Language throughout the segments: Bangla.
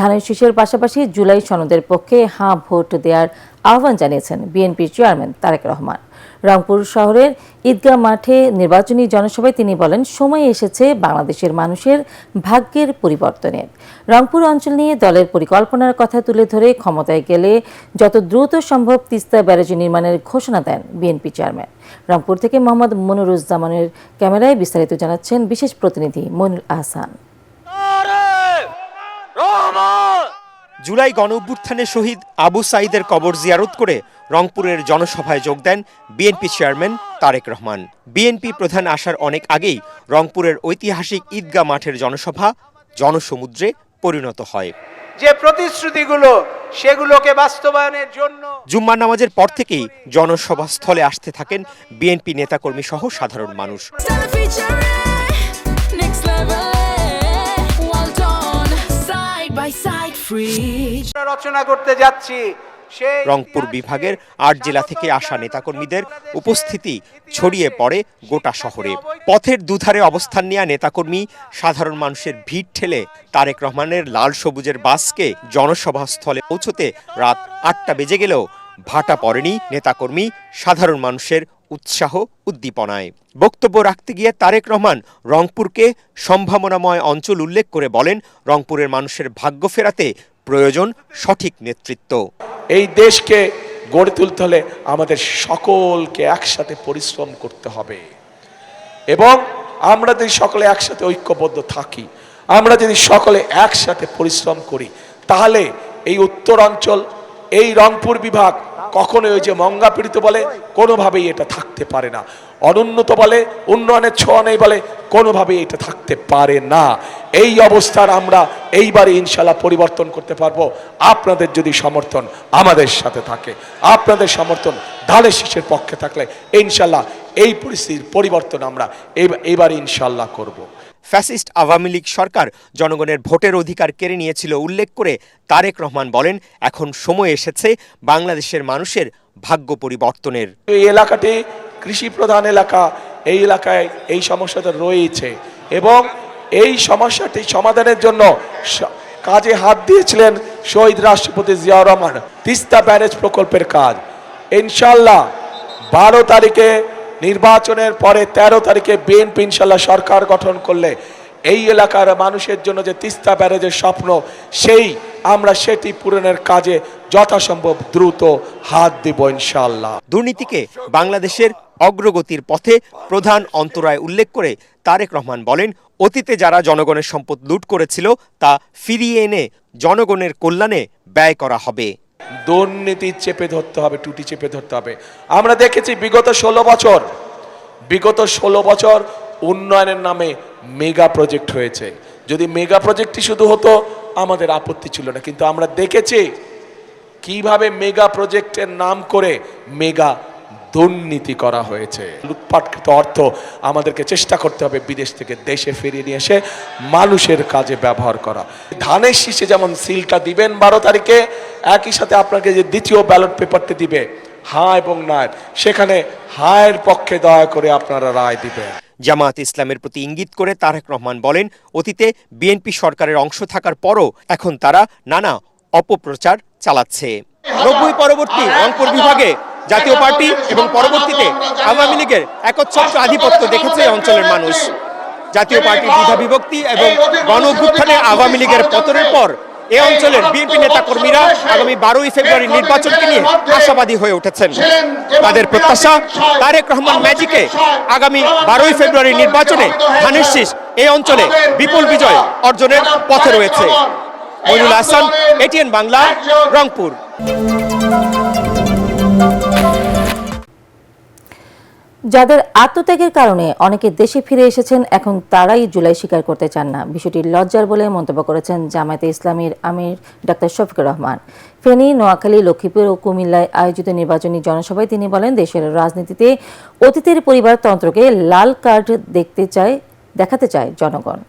ধানের শীষের পাশাপাশি জুলাই সনদের পক্ষে হাঁ ভোট দেওয়ার আহ্বান জানিয়েছেন বিএনপির চেয়ারম্যান তারেক রহমান। রংপুর শহরের ঈদগাহ মাঠে নির্বাচনী জনসভায় তিনি বলেন, সময় এসেছে বাংলাদেশের মানুষের ভাগ্যের পরিবর্তনের। রংপুর অঞ্চল নিয়ে দলের পরিকল্পনার কথা তুলে ধরে ক্ষমতায় গেলে যত দ্রুত সম্ভব তিস্তা ব্যারাজ নির্মাণের ঘোষণা দেন বিএনপি চেয়ারম্যান। রংপুর থেকে মোহাম্মদ মনিরুজ্জামানের ক্যামেরায় বিস্তারিত জানাচ্ছেন বিশেষ প্রতিনিধি মইনুল আহসান। জুলাই গণঅভ্যুত্থানে শহীদ আবু সাঈদের কবর জিয়ারত করে রংপুরের জনসভায় যোগ দেন BNP chairman Tarique Rahman. BNP প্রধান আসার অনেক আগেই রংপুরের ঐতিহাসিক ঈদগাহ মাঠের জনসভা জনসমুদ্রে পরিণত হয়। যে প্রতিশ্রুতিগুলো সেগুলোকে বাস্তবায়নের জন্য জুম্মার নামাজের পর থেকেই জনসভা স্থলে আসতে থাকেন বিএনপি নেতাকর্মী সহ সাধারণ মানুষ। রচনা করতে যাচ্ছি। রংপুর বিভাগের ৮ জেলা থেকে আসা নেতাকর্মীদের উপস্থিতি ছড়িয়ে পড়ে গোটা শহরে। পথের দুধারে অবস্থান নেওয়া নেতাকর্মী সাধারণ মানুষের ভিড় ঠেলে তারেক রহমানের লাল সবুজের বাসকে জনসভা স্থলে পৌঁছতে রাত ৮টা বেজে গেলেও ভাটা পড়েনি নেতাকর্মী সাধারণ মানুষের উৎসাহ উদ্দীপনায়। বক্তব্য রাখতে গিয়ে তারেক রহমান রংপুরকে সম্ভাবনাময় অঞ্চল উল্লেখ করে বলেন, রংপুরের মানুষের ভাগ্য ফেরাতে প্রয়োজন সঠিক নেতৃত্ব। এই দেশকে গড়ে তুলতে হলে আমাদের সকলকে একসাথে পরিশ্রম করতে হবে এবং আমরা যদি সকলে একসাথে ঐক্যবদ্ধ থাকি, আমরা যদি সকলে একসাথে পরিশ্রম করি, তাহলে এই উত্তরাঞ্চল, এই রংপুর বিভাগ কখনোই ওই যে মঙ্গাপীড়িত বলে কোনোভাবেই এটা থাকতে পারে না, অনুন্নত বলে উন্নয়নের ছোঁয়া নেই বলে কোনোভাবেই এটা থাকতে পারে না। এই অবস্থার আমরা এইবারে ইনশাল্লাহ পরিবর্তন করতে পারবো আপনাদের যদি সমর্থন আমাদের সাথে থাকে, আপনাদের সমর্থন ধানের শীষের পক্ষে থাকলে ইনশাল্লাহ এই পরিস্থিতির পরিবর্তন আমরা এইবারে ইনশাল্লাহ করব। ফ্যাসিস্ট আওয়ামী লীগ সরকার জনগণের ভোটের অধিকার কেড়ে নিয়েছিল উল্লেখ করে তারেক রহমান বলেন, এখন সময় এসেছে বাংলাদেশের মানুষের ভাগ্য পরিবর্তনের। এই এলাকাটি কৃষি প্রধান এলাকা, এই এলাকায় এই সমস্যাটা রয়েছে এবং এই সমস্যাটি সমাধানের জন্য কাজে হাত দিয়েছিলেন শহীদ রাষ্ট্রপতি জিয়াউর রহমান। তিস্তা ব্যারেজ প্রকল্পের কাজ ইনশাল্লাহ 12 তারিখে নির্বাচনের পরে 13 তারিখে বিএনপি ইনশাল্লাহ সরকার গঠন করলে এই এলাকার মানুষের জন্য যে তিস্তা ব্যারেজের স্বপ্ন, আমরা সেটি পূরণের কাজে যথাসম্ভব দ্রুত হাত দেব ইনশাল্লাহ। দুর্নীতিকে বাংলাদেশের অগ্রগতির পথে প্রধান অন্তরায় উল্লেখ করে তারেক রহমান বলেন, অতীতে যারা জনগণের সম্পদ লুট করেছিল তা ফিরিয়ে এনে জনগণের কল্যাণে ব্যয় করা হবে। দুর্নীতি চেপে ধরতে হবে, টুটি চেপে ধরতে হবে। আমরা দেখেছি বিগত 16 বছর উন্নয়নের নামে মেগা প্রজেক্ট হয়েছে। যদি মেগা প্রজেক্টটি শুধু হতো আমাদের আপত্তি ছিল না, কিন্তু আমরা দেখেছি কিভাবে মেগা প্রজেক্টের নাম করে মেগা দুর্নীতি করা হয়েছে। লুটপাটকৃত অর্থ আমাদেরকে চেষ্টা করতে হবে বিদেশ থেকে দেশে ফিরিয়ে নিয়ে এসে মানুষের কাজে ব্যবহার করা। ধানের শীষে যেমন সিলটা দিবেন 12 তারিখে, একই সাথে আপনাকে যে দ্বিতীয় ব্যালট পেপারটি দিবে হ্যাঁ এবং না, সেখানে হায়ের পক্ষে দয়া করে আপনারা রায় দিবেন। জামায়াত ইসলামের প্রতি ইঙ্গিত করে তারেক রহমান বলেন, অতীতে বিএনপি সরকারের অংশ থাকার পরও এখন তারা নানা অপপ্রচার চালাচ্ছে। 90 পরবর্তী রংপুর বিভাগে জাতীয় পার্টি এবং পরবর্তীতে আওয়ামী লীগের একচ্ছত্র আধিপত্য দেখেছে এই অঞ্চলের মানুষ। জাতীয় পার্টির দ্বিধা বিভক্তি এবং গণঅভ্যুত্থানে আওয়ামী লীগের পতনের পর এই অঞ্চলের বিএনপি নেতাকর্মীরা আগামী 12ই ফেব্রুয়ারি নির্বাচনকে নিয়ে আশাবাদী হয়ে উঠেছেন। তাদের প্রত্যাশা, তারেক রহমান ম্যাজিকে আগামী 12ই ফেব্রুয়ারি নির্বাচনে ধানের শীষ এই অঞ্চলে বিপুল বিজয় অর্জনের পথে রয়েছে। মইনুল আহসান, এটিএন বাংলা, রংপুর। যাদের আত্মত্যাগের কারণে অনেকে দেশে ফিরে এসেছেন, এখন তারাই জুলাই স্বীকার করতে চান না, বিষয়টি লজ্জার বলে মন্তব্য করেছেন জামায়াতে ইসলামীর আমির ডাক্তার শফিকুর রহমান। ফেনী, নোয়াখালী, লক্ষ্মীপুর ও কুমিল্লায় আয়োজিত নির্বাচনী জনসভায় তিনি বলেন, দেশের রাজনীতিতে অতীতের পরিবারতন্ত্রকে লাল কার্ড দেখাতে চায় জনগণ।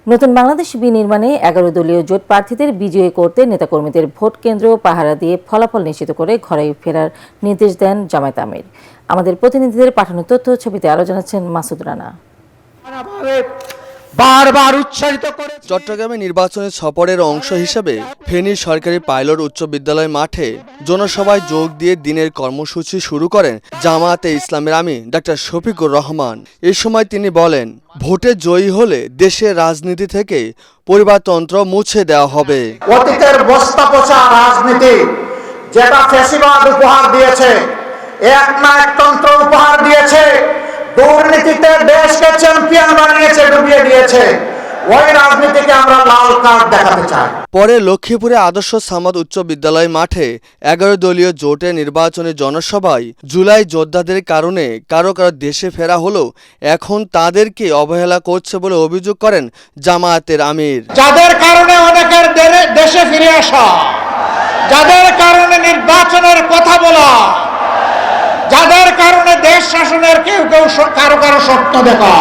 নতুন বাংলাদেশ বিনির্মাণে 11 দলীয় জোট প্রার্থীদের বিজয়ী করতে নেতাকর্মীদের ভোট কেন্দ্র পাহারা দিয়ে ফলাফল নিশ্চিত করে ঘরে ফেরার নির্দেশ দেন জামায়াত আমির। আমাদের প্রতিনিধিদের পাঠানো তথ্য ছবিতে আরো জানাচ্ছেন মাসুদ রানা। বারবার উচ্চারিত করে। চট্টগ্রামে নির্বাচনের সফরের অংশ হিসেবে ফেনীর সরকারি পাইলট উচ্চ বিদ্যালয় মাঠে জনসভায় যোগ দিয়ে দিনের কর্মসূচি শুরু করেন জামায়াতে ইসলামের আমির ডাক্তার শফিকুর রহমান। এ সময় তিনি বলেন, ভোটে জয়ী হলে দেশের রাজনীতি থেকে পরিবারতন্ত্র মুছে দেওয়া হবে। অতীতের বস্তা পচা রাজনীতি যেটা ফ্যাসিবাদ উপহার দিয়েছে, একনায়কতন্ত্র উপহার দিয়েছে, দুর্নীতিতে দেশকে চ্যাম্পিয়ন বানিয়েছে, ডুবিয়ে দিয়েছে, ওই রাজনীতিকে আমরা লাল কার্ড দেখাতে চাই। পরে লক্ষ্মীপুরে আদর্শ সামাদ উচ্চ বিদ্যালয় মাঠে 11 দলীয় জোটে নির্বাচনী জনসভায় জুলাই যোদ্ধাদের কারণে কারো কারো দেশে ফেরা হলেও এখন তাদেরকে অবহেলা করছে বলে অভিযোগ করেন জামায়াতের আমির। যাদের কারণে অনেকের দেশে ফিরে আসা, যাদের কারণে নির্বাচনের কথা বলা, যাদের কারণে দেশ শাসনের কেউ কেউ কারো কারো স্বপ্ন দেখা,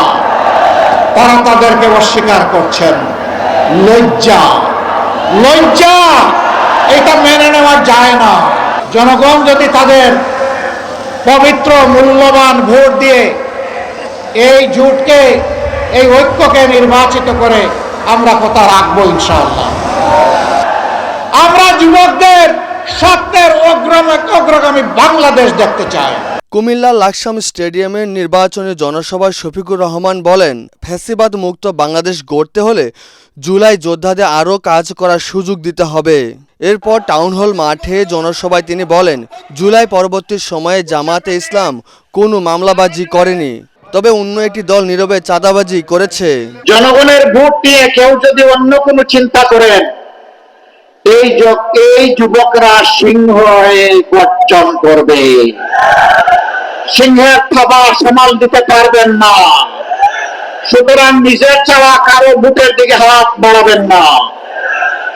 তারা তাদেরকে অস্বীকার করছেন। লজ্জা, লজ্জা, এটা মেনে নেওয়া যায় না। জনগণ যদি তাদের পবিত্র মূল্যবান ভোট দিয়ে এই জোটকে, এই ঐক্যকে নির্বাচিত করে, আমরা কথা রাখবো ইনশাআল্লাহ। আমরা যুবকদের স্বপ্নের অগ্রগামী বাংলাদেশ দেখতে চাই। কুমিল্লা লাকসাম স্টেডিয়ামের নির্বাচনী জনসভায় শফিকুর রহমান বলেন, ফ্যাসিবাদ মুক্ত বাংলাদেশ গড়তে হলে জুলাই যোদ্ধাদের আরও কাজ করার সুযোগ দিতে হবে। এরপর টাউন হল মাঠে জনসভায় তিনি বলেন, জুলাই পরবর্তী সময়ে জামায়াতে ইসলাম কোনো মামলাবাজি করেনি, তবে অন্য একটি দল নীরবে চাঁদাবাজি করেছে। জনগণের ভোট নিয়ে কেউ যদি অন্য কোনো চিন্তা করেন, এই যুবকরা সিংহ হয়ে গর্জন করবে। সিংহের থাবা সামাল দিতে পারবেন না। সুতরাং নিজের চাওয়া কারো ভোটের দিকে হাত বাড়াবেন না।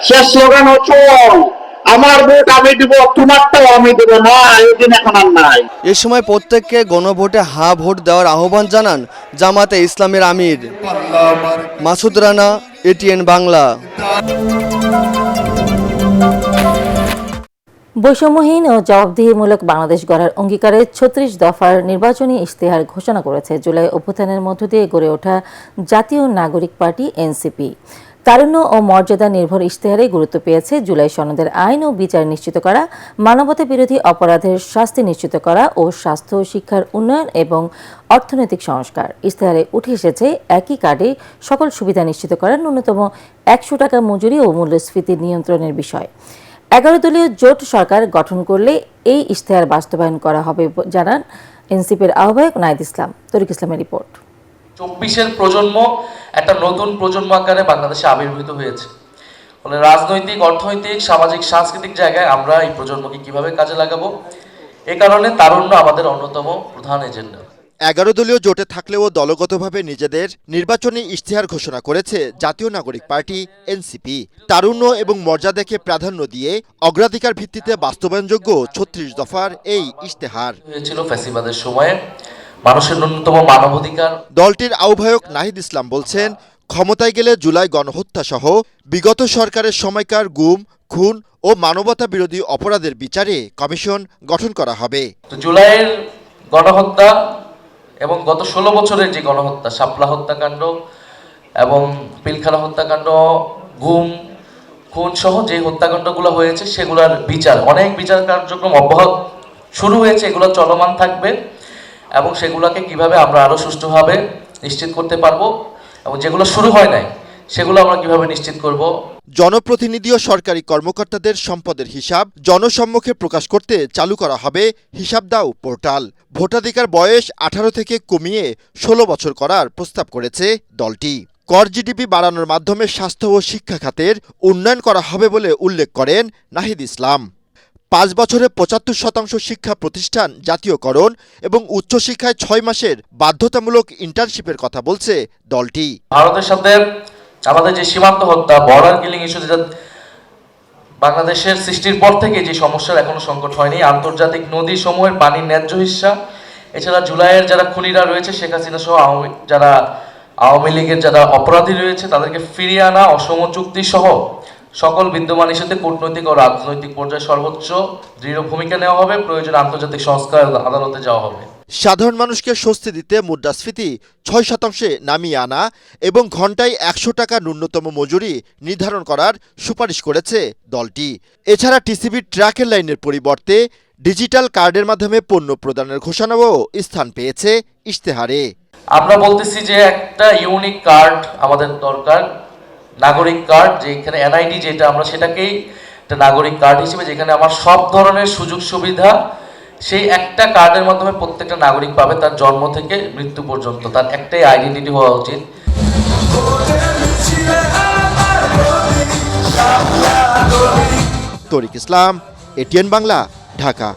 সে স্লোগান হচ্ছে, আমার ভোট আমি দিব, তোমারটাও আমি দেব না, এই দিন এখন আর নাই। এ সময় প্রত্যেককে গণভোটে হা ভোট দেওয়ার আহ্বান জানান জামায়াতে ইসলামের আমির। মাসুদ রানা, এটিএন বাংলা। বৈষম্যহীন ও জবাবদিহিমূলক বাংলাদেশ গড়ার অঙ্গীকারে 36 দফার নির্বাচনী ইশতেহার ঘোষণা করেছে জুলাই অভ্যুত্থানের মধ্য দিয়ে গড়ে ওঠা জাতীয় নাগরিক পার্টি এনসিপি। তারুণ্য ও মর্যাদা নির্ভর ইশতেহারে গুরুত্ব পেয়েছে জুলাই সনদের আইন ও বিচার নিশ্চিত করা, মানবতা বিরোধী অপরাধের শাস্তি নিশ্চিত করা ও স্বাস্থ্য ও শিক্ষার উন্নয়ন এবং অর্থনৈতিক সংস্কার। ইশতেহারে উঠে এসেছে একই কার্ডে সকল সুবিধা নিশ্চিত করা, ন্যূনতম 100 টাকা মজুরি ও মূল্যস্ফীতি নিয়ন্ত্রণের বিষয়। 11 দলীয় জোট সরকার গঠন করলে এই ইশতেহার বাস্তবায়ন করা হবে জানান এনসিপির আহ্বায়ক নাহিদ ইসলাম। তরিক ইসলামের রিপোর্ট। 24-এর প্রজন্ম একটা নতুন প্রজন্ম আকারে বাংলাদেশে আবির্ভূত হয়েছে। ফলে রাজনৈতিক, অর্থনৈতিক, সামাজিক, সাংস্কৃতিক জায়গায় আমরা এই প্রজন্মকে কিভাবে কাজে লাগাবো, এ কারণে তারুণ্য আমাদের অন্যতম প্রধান এজেন্ডা। 11 দলীয় জোটে থাকলেও দলগতভাবে নিজেদের নির্বাচনী ইশতেহার ঘোষণা করেছে জাতীয় নাগরিক পার্টি এনসিপি। তারুণ্য এবং মর্যাদাকে প্রাধান্য দিয়ে অগ্রাধিকার ভিত্তিতে বাস্তবায়নযোগ্য 36 দফার এই ইশতেহার হয়েছিল ফ্যাসিবাদের সময়ে মানুষের ন্যূনতম মানবাধিকার। দলটির আহ্বায়ক নাহিদ ইসলাম বলছেন, ক্ষমতায় গেলে জুলাই গণহত্যা সহ বিগত সরকারের সময়কার গুম, খুন ও মানবতা বিরোধী অপরাধের বিচারে কমিশন গঠন করা হবে। জুলাইয়ের গণহত্যা এবং গত 16 বছরের যে গণহত্যা, শাপলা হত্যাকাণ্ড এবং পিলখানা হত্যাকাণ্ড, গুম, খুন সহ যে হত্যাকাণ্ডগুলো হয়েছে সেগুলোর বিচার, অনেক বিচার কার্যক্রম অব্যাহত শুরু হয়েছে, এগুলো চলমান থাকবে এবং সেগুলোকে কিভাবে আমরা আরো সুষ্ঠুভাবে নিশ্চিত করতে পারবো এবং যেগুলো শুরু হয় নাই সেগুলো আমরা কিভাবে নিশ্চিত করব। জনপ্রতিনিধি ও সরকারি কর্মকর্তাদের সম্পদের হিসাব জনসম্মুখে প্রকাশ করতে চালু করা হবে হিসাব দাও পোর্টাল। ভোটাধিকার বয়স 18 থেকে কমিয়ে 16 বছর করার প্রস্তাব করেছে দলটি। কর জিডিপি বাড়ানোর মাধ্যমে স্বাস্থ্য ও শিক্ষা খাতের উন্নয়ন করা হবে বলে উল্লেখ করেন নাহিদ ইসলাম। 5 বছরে 75% শিক্ষা প্রতিষ্ঠান জাতীয়করণ এবং উচ্চশিক্ষায় 6 মাসের বাধ্যতামূলক ইন্টার্নশিপের কথা বলছে দলটি। ভারতের সাথে আমাদের যে সীমান্ত হত্যা, বর্ডার কিলিং ইস্যু, যেটা বাংলাদেশের সৃষ্টির পর থেকে যে সমস্যার এখনো সংকট হয়নি, আন্তর্জাতিক নদী সমূহের পানির ন্যায্য হিস্সা, এছাড়া জুলাইয়ের যারা খুনিরা রয়েছে, শেখ হাসিনা সহ যারা আওয়ামী লীগের যারা অপরাধী রয়েছে তাদেরকে ফিরিয়ে আনা, অসম চুক্তি সহ সকল বিদ্যমান ইস্যুতে কূটনৈতিক ও রাজনৈতিক পর্যায়ে সর্বোচ্চ দৃঢ় ভূমিকা নেওয়া হবে। প্রয়োজনে আন্তর্জাতিক সংস্কার আদালতে যাওয়া হবে। সাধারণ মানুষকে স্বস্তি দিতে মুদ্রাস্ফীতি 6% নামিয়ে আনা এবং ঘন্টায় 100 টাকা ন্যূনতম মজুরি নির্ধারণ করার সুপারিশ করেছে দলটি। এছাড়া টিসিবির ট্র্যাকের লাইনের পরিবর্তে ডিজিটাল কার্ডের মাধ্যমে পণ্য প্রদানের ঘোষণাও স্থান পেয়েছে ইশতেহারে। আমরা বলতেছি যে একটা ইউনিক কার্ড আমাদের দরকার, নাগরিক কার্ড, যেখানে এনআইডি যেটা আমরা সেটাকেই একটা নাগরিক কার্ড হিসেবে, যেখানে আমার সব ধরনের সুযোগ সুবিধা সেই একটা কার্ডের মাধ্যমে প্রত্যেকটা নাগরিক পাবে, তার জন্ম থেকে মৃত্যু পর্যন্ত তার একটাই আইডেন্টিটি হওয়া উচিত। তরিক ইসলাম, এটিএন বাংলা, ঢাকা।